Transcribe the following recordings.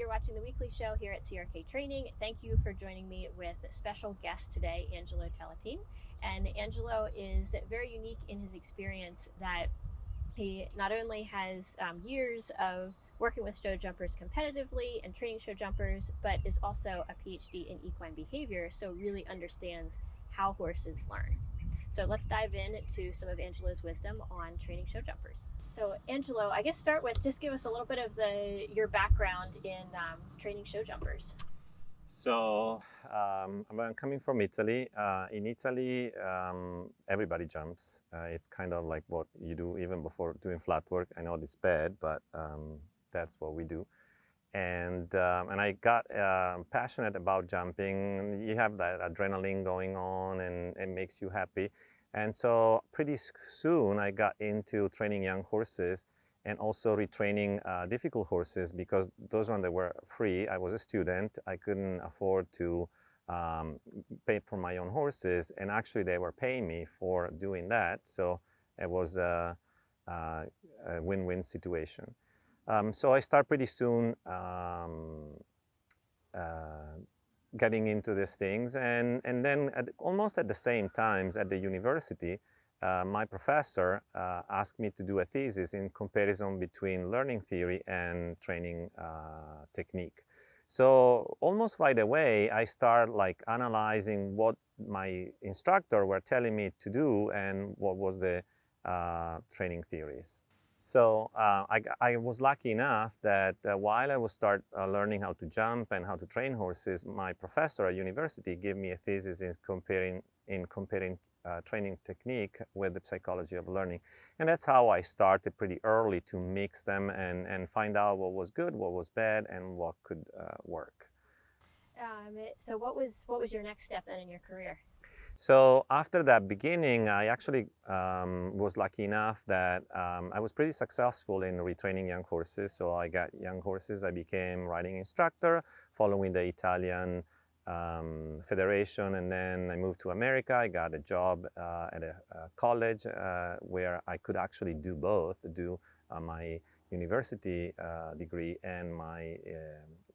You're watching the weekly show here at CRK Training. Thank you for joining me with a special guest today, Angelo Telatin. And Angelo is very unique in his experience that he not only has years of working with show jumpers competitively and training show jumpers, but is also a PhD in equine behavior, so really understands how horses learn. So let's dive into some of Angelo's wisdom on training show jumpers. So Angelo, I guess start with just give us a little bit of your background in training show jumpers. So I'm coming from Italy. In Italy, everybody jumps. It's kind of like what you do even before doing flat work. I know it's bad, but that's what we do. And I got passionate about jumping. You have that adrenaline going on, and it makes you happy. And so pretty soon I got into training young horses and also retraining difficult horses, because those ones that were free. I was a student. I couldn't afford to pay for my own horses, and actually they were paying me for doing that. So it was a win-win situation. So I start pretty soon getting into these things, and then almost at the same times at the university, my professor asked me to do a thesis in comparison between learning theory and training technique. So almost right away, I start like analyzing what my instructor were telling me to do and what was the training theories. So I was lucky enough that while I was learning how to jump and how to train horses, my professor at university gave me a thesis in comparing training technique with the psychology of learning. And that's how I started pretty early to mix them and find out what was good, what was bad, and what could work. So what was your next step then in your career? So after that beginning, I actually was lucky enough that I was pretty successful in retraining young horses. So I got young horses. I became riding instructor following the Italian federation, and then I moved to America. I got a job at a college where I could actually do both, do my university degree and my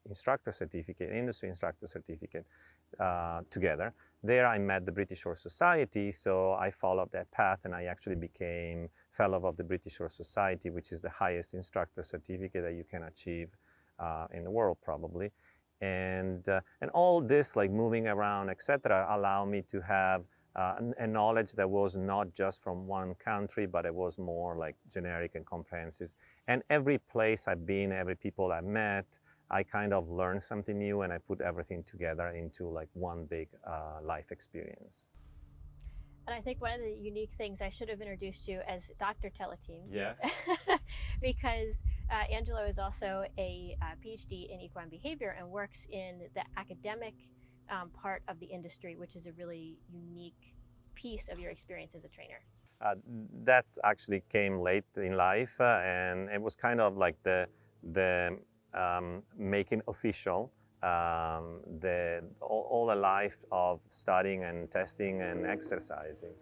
instructor certificate, industry instructor certificate together. There I met the British Horse Society, so I followed that path and I actually became fellow of the British Horse Society, which is the highest instructor certificate that you can achieve in the world probably. And all this, like moving around, etc., allowed me to have a knowledge that was not just from one country, but it was more like generic and comprehensive. And every place I've been, every people I've met, I kind of learned something new, and I put everything together into like one big life experience. And I think one of the unique things, I should have introduced you as Dr. Telatin. Yes. Because Angelo is also a PhD in equine behavior and works in the academic part of the industry, which is a really unique piece of your experience as a trainer. That's actually came late in life, and it was kind of like the making official all the life of studying and testing and exercising.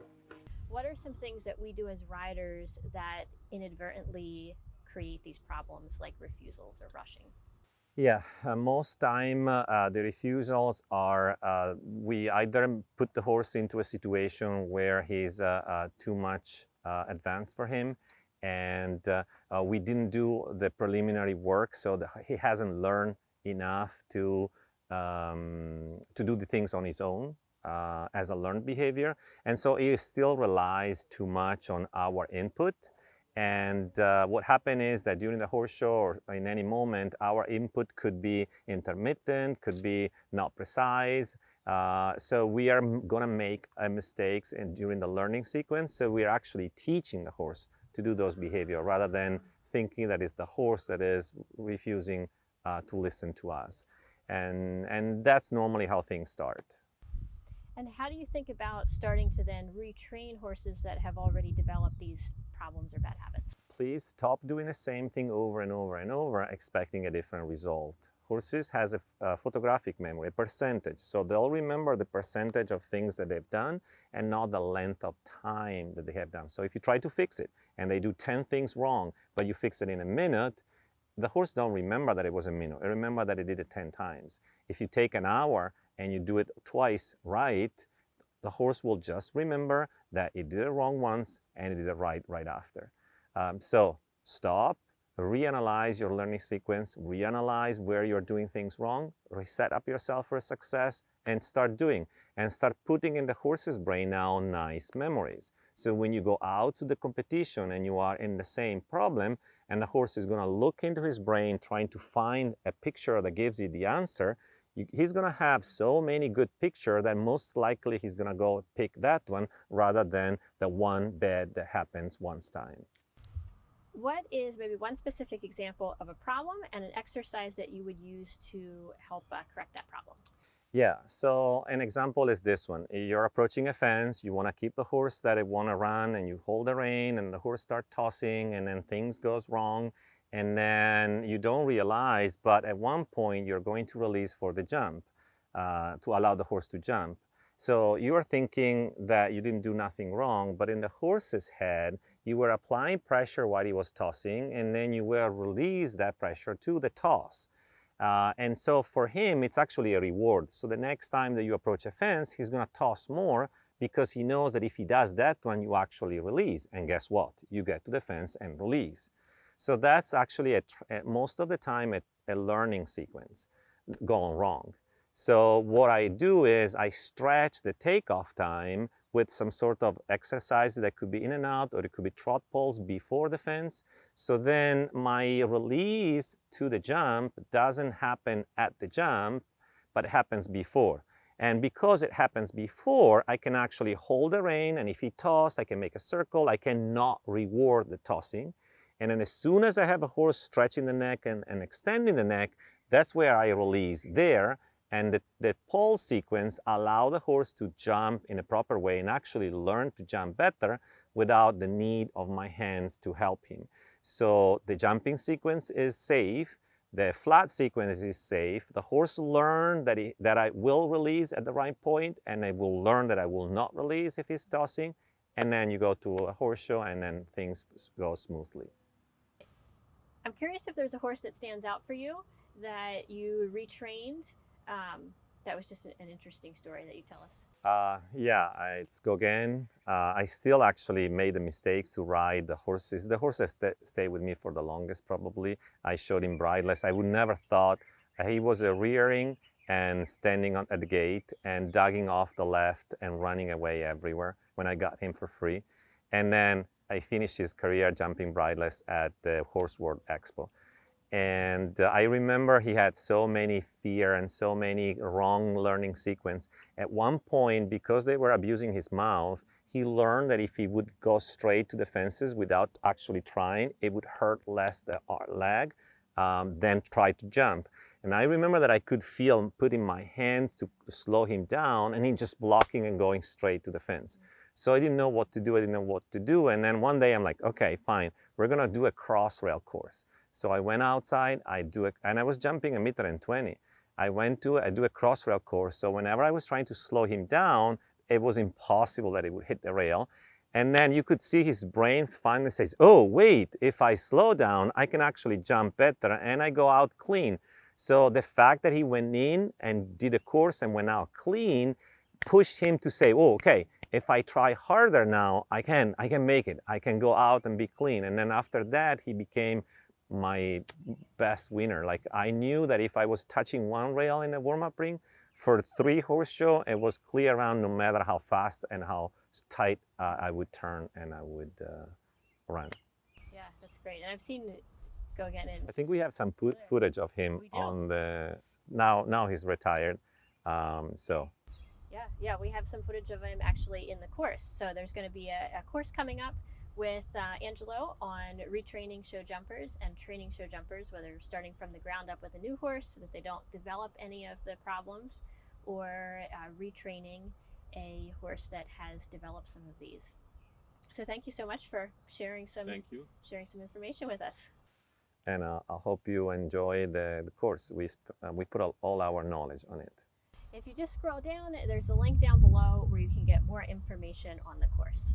What are some things that we do as riders that inadvertently create these problems like refusals or rushing? Yeah, most time the refusals are we either put the horse into a situation where he's too much advanced for him, and we didn't do the preliminary work, so he hasn't learned enough to do the things on his own as a learned behavior, and so he still relies too much on our input. And what happened is that during the horse show or in any moment, our input could be intermittent, could be not precise. So we are going to make mistakes during the learning sequence. So we are actually teaching the horse to do those behavior rather than thinking that it's the horse that is refusing to listen to us. And that's normally how things start. And how do you think about starting to then retrain horses that have already developed these problems or bad habits? Please stop doing the same thing over and over and over, expecting a different result. Horses has a photographic memory, a percentage. So they'll remember the percentage of things that they've done and not the length of time that they have done. So if you try to fix it and they do 10 things wrong, but you fix it in a minute, the horse don't remember that it was a minute. It remember that it did it 10 times. If you take an hour and you do it twice right, the horse will just remember that it did it wrong once and it did it right after. So stop, reanalyze your learning sequence, reanalyze where you're doing things wrong, reset up yourself for success, and start doing. And start putting in the horse's brain now nice memories. So when you go out to the competition and you are in the same problem, and the horse is going to look into his brain trying to find a picture that gives you the answer, he's going to have so many good pictures that most likely he's going to go pick that one rather than the one bad that happens once time. What is maybe one specific example of a problem and an exercise that you would use to help correct that problem? Yeah, so an example is this one. You're approaching a fence, you want to keep the horse that it want to run, and you hold the rein and the horse start tossing, and then things goes wrong, and then you don't realize, but at one point you're going to release for the jump, to allow the horse to jump. So you are thinking that you didn't do nothing wrong, but in the horse's head, you were applying pressure while he was tossing, and then you will release that pressure to the toss. And so for him, it's actually a reward. So the next time that you approach a fence, he's going to toss more because he knows that if he does that one, you actually release. And guess what? You get to the fence and release. So that's actually, most of the time, a learning sequence going wrong. So what I do is I stretch the takeoff time with some sort of exercise that could be in and out, or it could be trot poles before the fence. So then my release to the jump doesn't happen at the jump, but it happens before. And because it happens before, I can actually hold the rein, and if he tosses, I can make a circle. I cannot reward the tossing. And then as soon as I have a horse stretching the neck and extending the neck, that's where I release there. And the pole sequence allow the horse to jump in a proper way and actually learn to jump better without the need of my hands to help him. So the jumping sequence is safe. The flat sequence is safe. The horse learned that I will release at the right point, and I will learn that I will not release if he's tossing. And then you go to a horse show, and then things go smoothly. I'm curious if there's a horse that stands out for you that you retrained. That was just an interesting story that you tell us. Yeah, it's Gauguin. I still actually made the mistakes to ride the horses. The horses stayed with me for the longest, probably. I showed him bridleless. I would never thought he was rearing and standing at the gate and dugging off the left and running away everywhere when I got him for free. And then I finished his career jumping bridleless at the Horse World Expo. And I remember he had so many fear and so many wrong learning sequence. At one point, because they were abusing his mouth, he learned that if he would go straight to the fences without actually trying, it would hurt less the leg than try to jump. And I remember that I could feel putting my hands to slow him down, and he just blocking and going straight to the fence. So I didn't know what to do. I didn't know what to do. And then one day I'm like, okay, fine, we're gonna do a cross rail course. So I went outside, and I was jumping 1.20 meters. I do a cross rail course. So whenever I was trying to slow him down, it was impossible that it would hit the rail. And then you could see his brain finally says, oh, wait, if I slow down, I can actually jump better, and I go out clean. So the fact that he went in and did a course and went out clean pushed him to say, oh, okay, if I try harder now, I can make it. I can go out and be clean. And then after that, he became my best winner. Like, I knew that if I was touching one rail in a warm-up ring for 3 horse show, it was clear around no matter how fast and how tight I would turn and I would run. Yeah, that's great. And I've seen it go again. I think we have some footage of him on the, now he's retired. So. Yeah, we have some footage of him actually in the course. So there's going to be a course coming up with Angelo on retraining show jumpers and training show jumpers, whether starting from the ground up with a new horse so that they don't develop any of the problems, or retraining a horse that has developed some of these. So thank you so much for sharing some information with us. And I hope you enjoy the course. We put all our knowledge on it. If you just scroll down, there's a link down below where you can get more information on the course.